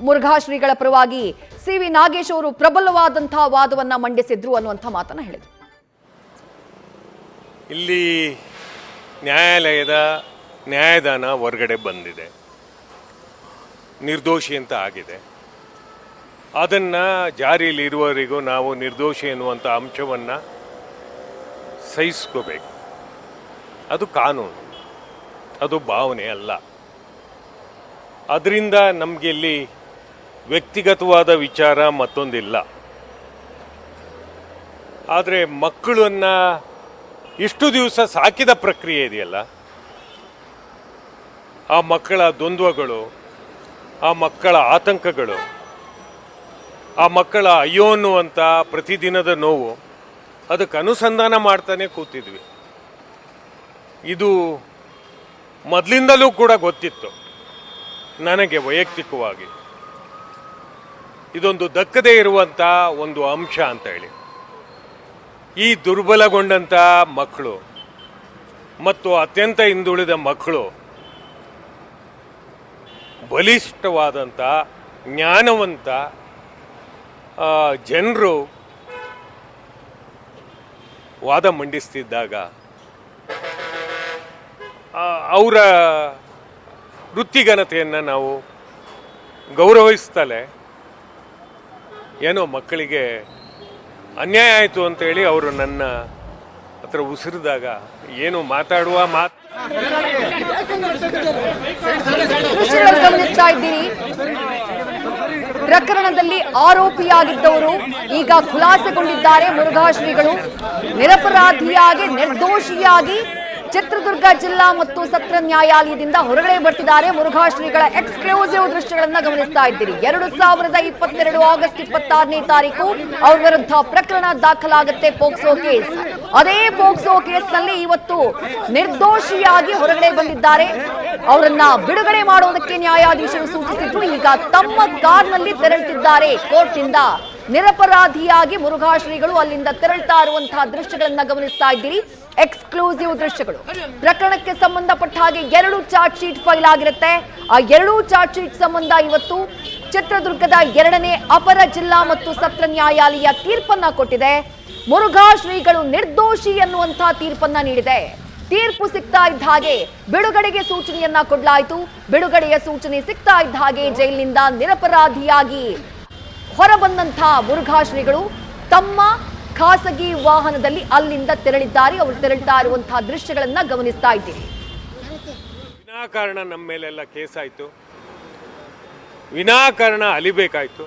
ಮುರುಘಾ ಶ್ರೀಗಳ ಪರವಾಗಿ ಸಿ.ವಿ. ನಾಗೇಶ್ ಅವರು ಪ್ರಬಲವಾದಂತಹ ವಾದವನ್ನ ಮಂಡಿಸಿದ್ರು ಅನ್ನುವಂಥ ಮಾತನ್ನ ಹೇಳಿದ್ರು. ಇಲ್ಲಿ ನ್ಯಾಯಾಲಯದ ನ್ಯಾಯದಾನ ಹೊರಗಡೆ ಬಂದಿದೆ, ನಿರ್ದೋಷಿ ಅಂತ ಆಗಿದೆ. ಅದನ್ನು ಜಾರಿಯಲ್ಲಿ ಇರುವವರೆಗೂ ನಾವು ನಿರ್ದೋಷಿ ಎನ್ನುವಂಥ ಅಂಶವನ್ನು ಸಹಿಸ್ಕೋಬೇಕು. ಅದು ಕಾನೂನು, ಅದು ಭಾವನೆ ಅಲ್ಲ. ಅದರಿಂದ ನಮಗೆ ಇಲ್ಲಿ ವ್ಯಕ್ತಿಗತವಾದ ವಿಚಾರ ಮತ್ತೊಂದಿಲ್ಲ. ಆದರೆ ಮಕ್ಕಳನ್ನು ಇಷ್ಟು ದಿವಸ ಸಾಕಿದ ಪ್ರಕ್ರಿಯೆ ಇದೆಯಲ್ಲ, ಆ ಮಕ್ಕಳ ದ್ವಂದ್ವಗಳು, ಆ ಮಕ್ಕಳ ಆತಂಕಗಳು, ಆ ಮಕ್ಕಳ ಅಯ್ಯೋ ಅನ್ನುವಂಥ ಪ್ರತಿದಿನದ ನೋವು, ಅದಕ್ಕೆ ಅನುಸಂಧಾನ ಮಾಡ್ತಾನೆ ಕೂತಿದ್ವಿ. ಇದು ಮೊದಲಿಂದಲೂ ಕೂಡ ಗೊತ್ತಿತ್ತು ನನಗೆ ವೈಯಕ್ತಿಕವಾಗಿ. ಇದೊಂದು ದಕ್ಕದೇ ಇರುವಂಥ ಒಂದು ಅಂಶ ಅಂತ ಹೇಳಿ. ಈ ದುರ್ಬಲಗೊಂಡಂಥ ಮಕ್ಕಳು ಮತ್ತು ಅತ್ಯಂತ ಹಿಂದುಳಿದ ಮಕ್ಕಳು ಬಲಿಷ್ಠವಾದಂಥ ಜ್ಞಾನವಂತ ಜನರು ವಾದ ಮಂಡಿಸ್ತಿದ್ದಾಗ ಅವರ ವೃತ್ತಿಘನತೆಯನ್ನು ನಾವು ಗೌರವಿಸ್ತಲೇ ಏನೋ ಮಕ್ಕಳಿಗೆ ಅನ್ಯಾಯ ಆಯಿತು ಅಂತೇಳಿ ಅವರು ನನ್ನ ಹತ್ರ ಉಸಿರಿದಾಗ ಏನು ಮಾತಾಡುವ ಗಮನಿಸ್ತಾ ಇದ್ದೀರಿ. ಪ್ರಕರಣದಲ್ಲಿ ಆರೋಪಿಯಾಗಿದ್ದವರು ಈಗ ಖುಲಾಸೆಗೊಂಡಿದ್ದಾರೆ. ಮುರುಘಾ ಶ್ರೀಗಳು ನಿರಪರಾಧಿಯಾಗಿ ನಿರ್ದೋಷಿಯಾಗಿ ಚಿತ್ರದುರ್ಗ ಜಿಲ್ಲಾ ಮತ್ತು ಸತ್ರ ನ್ಯಾಯಾಲಯದಿಂದ ಹೊರಗಡೆ ಬರ್ತಿದ್ದಾರೆ. ಮುರುಘಾ ಶ್ರೀಗಳ ಎಕ್ಸ್ಕ್ಲೂಸಿವ್ ದೃಶ್ಯಗಳನ್ನ ಗಮನಿಸ್ತಾ ಇದ್ದೀರಿ. 2022 ಆಗಸ್ಟ್ 26ನೇ ತಾರೀಕು ಅವ್ರ ವಿರುದ್ಧ ಪ್ರಕರಣ ದಾಖಲಾಗುತ್ತೆ, ಪೋಕ್ಸೋ ಕೇಸ್. ಅದೇ ಪೋಕ್ಸೋ ಕೇಸ್ನಲ್ಲಿ ಇವತ್ತು ನಿರ್ದೋಷಿಯಾಗಿ ಹೊರಗಡೆ ಬಂದಿದ್ದಾರೆ. ಅವರನ್ನ ಬಿಡುಗಡೆ ಮಾಡೋದಕ್ಕೆ ನ್ಯಾಯಾಧೀಶರು ಸೂಚಿಸಿದ್ರು. ಈಗ ತಮ್ಮ ಕಾರ್ನಲ್ಲಿ ತೆರಳುತ್ತಿದ್ದಾರೆ ಕೋರ್ಟ್ನಿಂದ. ನಿರಪರಾಧಿಯಾಗಿ ಮುರುಘಾ ಶ್ರೀಗಳು ಅಲ್ಲಿಂದ ತೆರಳ್ತಾ ಇರುವಂತಹ ದೃಶ್ಯಗಳನ್ನ ಗಮನಿಸ್ತಾ ಇದ್ದೀರಿ. ಎಕ್ಸ್ಕ್ಲೂಸಿವ್ ದೃಶ್ಯಗಳು. ಪ್ರಕರಣಕ್ಕೆ ಸಂಬಂಧಪಟ್ಟ ಹಾಗೆ 2 ಚಾರ್ಜ್ ಶೀಟ್ ಫೈಲ್ ಆಗಿರುತ್ತೆ. ಆ 2 ಚಾರ್ಜ್ ಶೀಟ್ ಸಂಬಂಧ ಇವತ್ತು ಚಿತ್ರದುರ್ಗದ 2ನೇ ಅಪರ ಜಿಲ್ಲಾ ಮತ್ತು ಸತ್ರ ನ್ಯಾಯಾಲಯ ತೀರ್ಪನ್ನ ಕೊಟ್ಟಿದೆ. ಮುರುಘಾ ಶ್ರೀಗಳು ನಿರ್ದೋಷಿ ಎನ್ನುವಂತಹ ತೀರ್ಪನ್ನ ನೀಡಿದೆ. ತೀರ್ಪು ಸಿಗ್ತಾ ಇದ್ದ ಹಾಗೆ ಬಿಡುಗಡೆಗೆ ಸೂಚನೆಯನ್ನ ಕೊಡಲಾಯಿತು. ಬಿಡುಗಡೆಯ ಸೂಚನೆ ಸಿಗ್ತಾ ಇದ್ದ ಹಾಗೆ ಜೈಲಿನಿಂದ ನಿರಪರಾಧಿಯಾಗಿ ಹೊರಬಂದಂತಹ ಮುರುಘಾ ಶ್ರೀಗಳು ತಮ್ಮ ಖಾಸಗಿ ವಾಹನದಲ್ಲಿ ಅಲ್ಲಿಂದ ತೆರಳಿದ್ದಾರೆ. ಅವರು ತೆರಳ್ತಾ ಇರುವಂತಹ ದೃಶ್ಯಗಳನ್ನ ಗಮನಿಸ್ತಾ ಇದ್ದೀರಿ. ವಿನಾಕಾರಣ ನಮ್ಮ ಮೇಲೆಲ್ಲ ಕೇಸ್ ಆಯಿತು, ವಿನಾಕಾರಣ ಅಲಿಬೇಕಾಯ್ತು,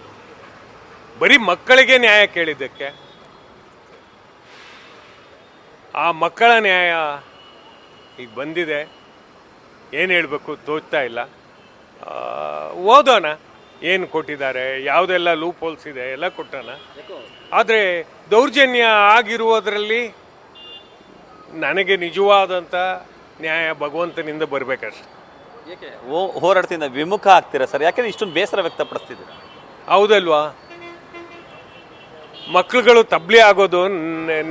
ಬರೀ ಮಕ್ಕಳಿಗೆ ನ್ಯಾಯ ಕೇಳಿದ್ದಕ್ಕೆ. ಆ ಮಕ್ಕಳ ನ್ಯಾಯ ಈಗ ಬಂದಿದೆ. ಏನು ಹೇಳಬೇಕು ತೋಚ್ತಾ ಇಲ್ಲ. ಓದೋಣ ಏನು ಕೊಟ್ಟಿದ್ದಾರೆ, ಯಾವುದೆಲ್ಲ ಲೂಪ್ ಹೋಲ್ಸ್ ಇದೆ ಎಲ್ಲ ಕೊಟ್ಟೋಣ. ಆದರೆ ದೌರ್ಜನ್ಯ ಆಗಿರುವುದರಲ್ಲಿ ನನಗೆ ನಿಜವಾದಂಥ ನ್ಯಾಯ ಭಗವಂತನಿಂದ ಬರಬೇಕಷ್ಟೆ. ಹೋರಾಟದಿಂದ ವಿಮುಖ ಆಗ್ತೀರಾ ಸರ್? ಯಾಕೆಂದ್ರೆ ಇಷ್ಟೊಂದು ಬೇಸರ ವ್ಯಕ್ತಪಡಿಸ್ತಿದ್ದೀರಾ? ಹೌದಲ್ವಾ? ಮಕ್ಕಳುಗಳು ತಬ್ಲಿ ಆಗೋದು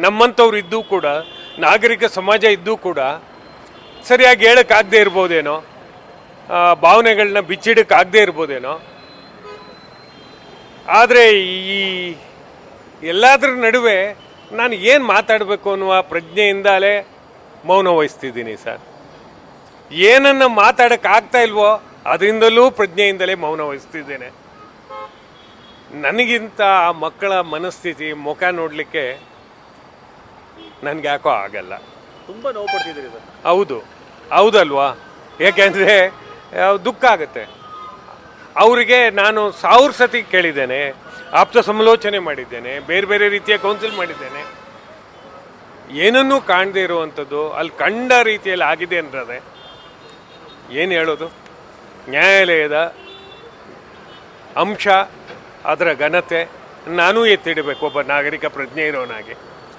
ನಮ್ಮಂಥವ್ರು ಇದ್ದೂ ಕೂಡ, ನಾಗರಿಕ ಸಮಾಜ ಇದ್ದೂ ಕೂಡ ಸರಿಯಾಗಿ ಹೇಳೋಕ್ಕಾಗದೇ ಇರ್ಬೋದೇನೋ, ಭಾವನೆಗಳನ್ನ ಬಿಚ್ಚಿಡೋಕ್ಕಾಗದೇ ಇರ್ಬೋದೇನೋ. ಆದರೆ ಈ ಎಲ್ಲದರ ನಡುವೆ ನಾನು ಏನು ಮಾತಾಡಬೇಕು ಅನ್ನುವ ಪ್ರಜ್ಞೆಯಿಂದಲೇ ಮೌನ ವಹಿಸ್ತಿದ್ದೀನಿ ಸರ್. ಏನನ್ನು ಮಾತಾಡೋಕ್ಕಾಗ್ತಾ ಇಲ್ವೋ ಅದರಿಂದಲೂ ಪ್ರಜ್ಞೆಯಿಂದಲೇ ಮೌನ ವಹಿಸ್ತಿದ್ದೇನೆ. ನನಗಿಂತ ಆ ಮಕ್ಕಳ ಮನಸ್ಥಿತಿ ಮುಖ ನೋಡಲಿಕ್ಕೆ ನನಗೆ ಯಾಕೋ ಆಗಲ್ಲ. ತುಂಬ ನೋವು ಪಡ್ತಿದ್ದೀರಿ ಸರ್. ಹೌದಲ್ವಾ? ಯಾಕೆಂದರೆ ದುಃಖ ಆಗುತ್ತೆ. ಅವರಿಗೆ ನಾನು 1000 ಸತಿ ಕೇಳಿದ್ದೇನೆ, ಆಪ್ತ ಸಮಾಲೋಚನೆ ಮಾಡಿದ್ದೇನೆ, ಬೇರೆ ಬೇರೆ ರೀತಿಯ ಕೌನ್ಸಿಲ್ ಮಾಡಿದ್ದೇನೆ. ಏನನ್ನೂ ಕಾಣದೇ ಇರುವಂಥದ್ದು ಅಲ್ಲಿ ಕಂಡ ರೀತಿಯಲ್ಲಿ ಆಗಿದೆ ಅಂದರೆ ಏನು ಹೇಳೋದು? ನ್ಯಾಯಾಲಯದ ಅಂಶ, ಅದರ ಘನತೆ ನಾನೂ ಎತ್ತಿಡಬೇಕು ಒಬ್ಬ ನಾಗರಿಕ ಪ್ರಜ್ಞೆ ಇರೋನಾಗಿ.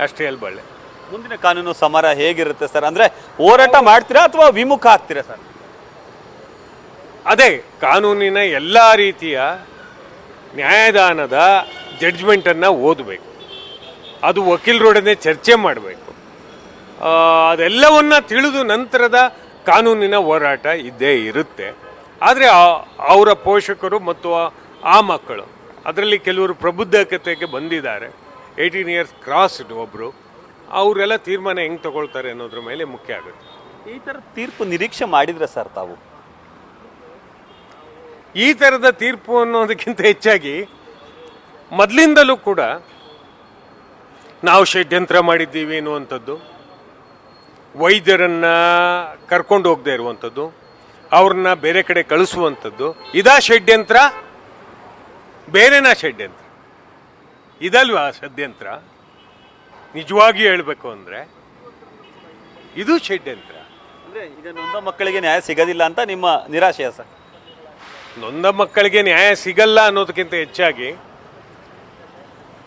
ಅಷ್ಟೇ ಹೇಳ್ಬಳ್ಳೆ. ಮುಂದಿನ ಕಾನೂನು ಸಮರ ಹೇಗಿರುತ್ತೆ ಸರ್? ಅಂದರೆ ಹೋರಾಟ ಮಾಡ್ತೀರಾ ಅಥವಾ ವಿಮುಖ ಆಗ್ತೀರಾ ಸರ್? ಅದೇ ಕಾನೂನಿನ ಎಲ್ಲ ರೀತಿಯ ನ್ಯಾಯದಾನದ ಜಡ್ಜ್ಮೆಂಟನ್ನು ಓದಬೇಕು, ಅದು ವಕೀಲರೊಡನೆ ಚರ್ಚೆ ಮಾಡಬೇಕು. ಅದೆಲ್ಲವನ್ನ ತಿಳಿದು ನಂತರದ ಕಾನೂನಿನ ಹೋರಾಟ ಇದ್ದೇ ಇರುತ್ತೆ. ಆದರೆ ಅವರ ಪೋಷಕರು ಮತ್ತು ಆ ಮಕ್ಕಳು, ಅದರಲ್ಲಿ ಕೆಲವರು ಪ್ರಬುದ್ಧತೆಗೆ ಬಂದಿದ್ದಾರೆ, 18 ಇಯರ್ಸ್ ಕ್ರಾಸ್ಡ್ ಒಬ್ಬರು, ಅವರೆಲ್ಲ ತೀರ್ಮಾನ ಹೆಂಗೆ ತಗೊಳ್ತಾರೆ ಅನ್ನೋದ್ರ ಮೇಲೆ ಮುಖ್ಯ ಆಗುತ್ತೆ. ಈ ಥರ ತೀರ್ಪು ನಿರೀಕ್ಷೆ ಮಾಡಿದ್ರೆ ಸರ್ ತಾವು? ಈ ಥರದ ತೀರ್ಪು ಅನ್ನೋದಕ್ಕಿಂತ ಹೆಚ್ಚಾಗಿ ಮೊದಲಿಂದಲೂ ಕೂಡ ನಾವು ಷಡ್ಯಂತ್ರ ಮಾಡಿದ್ದೀವಿ ಅನ್ನುವಂಥದ್ದು, ವೈದ್ಯರನ್ನ ಕರ್ಕೊಂಡು ಹೋಗದೆ ಇರುವಂಥದ್ದು, ಅವ್ರನ್ನ ಬೇರೆ ಕಡೆ ಕಳಿಸುವಂಥದ್ದು, ಇದಾ ಷಡ್ಯಂತ್ರ? ಬೇರೆನಾ ಷಡ್ಯಂತ್ರ? ಇದಲ್ವಾ ಷಡ್ಯಂತ್ರ? ನಿಜವಾಗಿ ಹೇಳಬೇಕು ಅಂದರೆ ಇದು ಷಡ್ಯಂತ್ರ. ಅಂದರೆ ಈಗ ನೊಂದ ಮಕ್ಕಳಿಗೆ ನ್ಯಾಯ ಸಿಗೋದಿಲ್ಲ ಅಂತ ನಿಮ್ಮ ನಿರಾಶೆಯ ಸರ್? ನೊಂದ ಮಕ್ಕಳಿಗೆ ನ್ಯಾಯ ಸಿಗಲ್ಲ ಅನ್ನೋದಕ್ಕಿಂತ ಹೆಚ್ಚಾಗಿ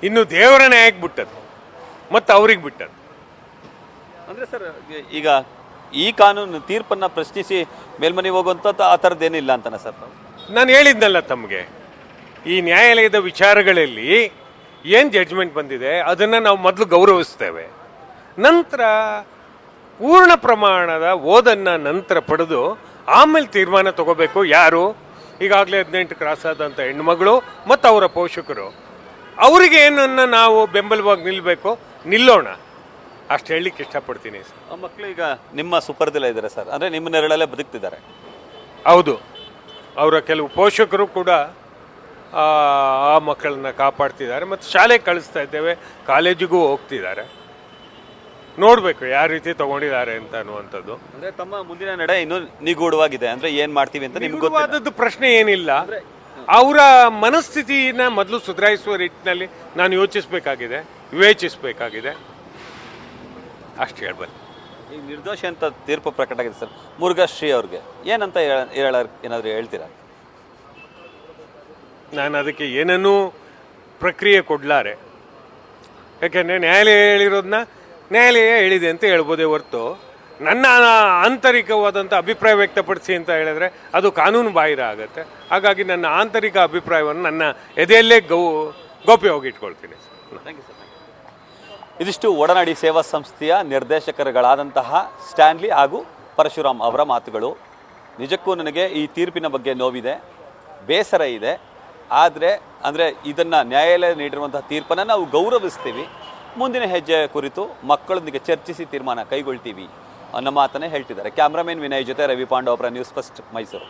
ಇನ್ನು ದೇವರ ನ್ಯಾಯಕ್ಕೆ ಬಿಟ್ಟದ್ದು ಮತ್ತು ಅವ್ರಿಗೆ ಬಿಟ್ಟದ್ದು. ಅಂದರೆ ಸರ್ ಈಗ ಈ ಕಾನೂನು ತೀರ್ಪನ್ನು ಪ್ರಶ್ನಿಸಿ ಮೇಲ್ಮನೆಗೆ ಹೋಗುವಂಥದ್ದು ಆ ಥರದ್ದೇನಿಲ್ಲ ಅಂತಾನೆ ಸರ್ ತಾವು? ನಾನು ಹೇಳಿದ್ನಲ್ಲ ತಮಗೆ, ಈ ನ್ಯಾಯಾಲಯದ ವಿಚಾರಗಳಲ್ಲಿ ಏನು ಜಡ್ಜ್ಮೆಂಟ್ ಬಂದಿದೆ ಅದನ್ನು ನಾವು ಮೊದಲು ಗೌರವಿಸ್ತೇವೆ, ನಂತರ ಪೂರ್ಣ ಪ್ರಮಾಣದ ಓದನ್ನು ನಂತರ ಪಡೆದು ಆಮೇಲೆ ತೀರ್ಮಾನ ತಗೋಬೇಕು. ಯಾರು ಈಗಾಗಲೇ 18 ಕ್ರಾಸ್ ಆದಂಥ ಹೆಣ್ಮಗಳು ಮತ್ತು ಅವರ ಪೋಷಕರು, ಅವರಿಗೆ ಏನನ್ನ ನಾವು ಬೆಂಬಲವಾಗಿ ನಿಲ್ಲಬೇಕು, ನಿಲ್ಲೋಣ, ಅಷ್ಟು ಹೇಳಲಿಕ್ಕೆ ಇಷ್ಟಪಡ್ತೀನಿ ಸರ್. ಆ ಮಕ್ಕಳು ಈಗ ನಿಮ್ಮ ಸುಪರ್ದಿಲ್ಲ ಇದ್ದಾರೆ ಸರ್, ಅಂದರೆ ನಿಮ್ಮ ನೆರಳಲ್ಲೇ ಬದುಕ್ತಿದ್ದಾರೆ? ಹೌದು, ಅವರ ಕೆಲವು ಪೋಷಕರು ಕೂಡ ಆ ಮಕ್ಕಳನ್ನ ಕಾಪಾಡ್ತಿದ್ದಾರೆ ಮತ್ತು ಶಾಲೆಗೆ ಕಳಿಸ್ತಾ ಇದ್ದೇವೆ, ಕಾಲೇಜಿಗೂ ಹೋಗ್ತಿದ್ದಾರೆ. ನೋಡಬೇಕು ಯಾವ ರೀತಿ ತಗೊಂಡಿದ್ದಾರೆ ಅಂತ ಅನ್ನುವಂಥದ್ದು. ಅಂದರೆ ತಮ್ಮ ಮುಂದಿನ ನಡೆ ಇನ್ನೂ ನಿಗೂಢವಾಗಿದೆ, ಅಂದರೆ ಏನು ಮಾಡ್ತೀವಿ ಅಂತ ನಿಮ್ಗೆ ನಿಗೂಢವಾದದ್ದು ಪ್ರಶ್ನೆ ಏನಿಲ್ಲ. ಅವರ ಮನಸ್ಥಿತಿನ ಮೊದಲು ಸುಧಾರಿಸುವ ನಿಟ್ಟಿನಲ್ಲಿ ನಾನು ಯೋಚಿಸಬೇಕಾಗಿದೆ, ವಿವೇಚಿಸಬೇಕಾಗಿದೆ, ಅಷ್ಟು ಹೇಳ್ಬಾರ್ದು. ಈಗ ನಿರ್ದೋಷಿ ಅಂತ ತೀರ್ಪು ಪ್ರಕಟ ಆಗಿದೆ ಸರ್ ಮುರುಘಾಶ್ರೀ ಅವ್ರಿಗೆ, ಏನಂತ ಏನಾದರೂ ಹೇಳ್ತೀರಾ? ನಾನು ಅದಕ್ಕೆ ಏನನ್ನೂ ಪ್ರಕ್ರಿಯೆ ಕೊಡಲಾರೆ, ಯಾಕೆಂದರೆ ನ್ಯಾಯಾಲಯ ಹೇಳಿರೋದನ್ನ ನ್ಯಾಯಾಲಯ ಹೇಳಿದೆ ಅಂತ ಹೇಳ್ಬೋದೇ ಹೊರತು ನನ್ನ ಆಂತರಿಕವಾದಂಥ ಅಭಿಪ್ರಾಯ ವ್ಯಕ್ತಪಡಿಸಿ ಅಂತ ಹೇಳಿದ್ರೆ ಅದು ಕಾನೂನು ಬಾಹಿರ ಆಗುತ್ತೆ. ಹಾಗಾಗಿ ನನ್ನ ಆಂತರಿಕ ಅಭಿಪ್ರಾಯವನ್ನು ನನ್ನ ಎದೆಯಲ್ಲೇ ಗೌಪ್ಯವಾಗಿ ಇಟ್ಕೊಳ್ತೀನಿ. Thank you sir. ಇದಿಷ್ಟು ಒಡನಾಡಿ ಸೇವಾ ಸಂಸ್ಥೆಯ ನಿರ್ದೇಶಕರುಗಳಾದಂತಹ ಸ್ಟ್ಯಾನ್ಲಿ ಹಾಗೂ ಪರಶುರಾಮ್ ಅವರ ಮಾತುಗಳು. ನಿಜಕ್ಕೂ ನನಗೆ ಈ ತೀರ್ಪಿನ ಬಗ್ಗೆ ನೋವಿದೆ, ಬೇಸರ ಇದೆ. ಆದರೆ ಅಂದರೆ ಇದನ್ನು ನ್ಯಾಯಾಲಯ ನೀಡಿರುವಂತಹ ತೀರ್ಪನ್ನು ನಾವು ಗೌರವಿಸ್ತೀವಿ. ಮುಂದಿನ ಹೆಜ್ಜೆ ಕುರಿತು ಮಕ್ಕಳೊಂದಿಗೆ ಚರ್ಚಿಸಿ ತೀರ್ಮಾನ ಕೈಗೊಳ್ತೀವಿ ಅನ್ನೋ ಮಾತನ್ನೇ ಹೇಳ್ತಿದ್ದಾರೆ. ಕ್ಯಾಮ್ರಾಮನ್ ವಿನಯ್ ಜೊತೆ ರವಿ ಪಾಂಡವಪುರ, ನ್ಯೂಸ್ ಫಸ್ಟ್, ಮೈಸೂರು.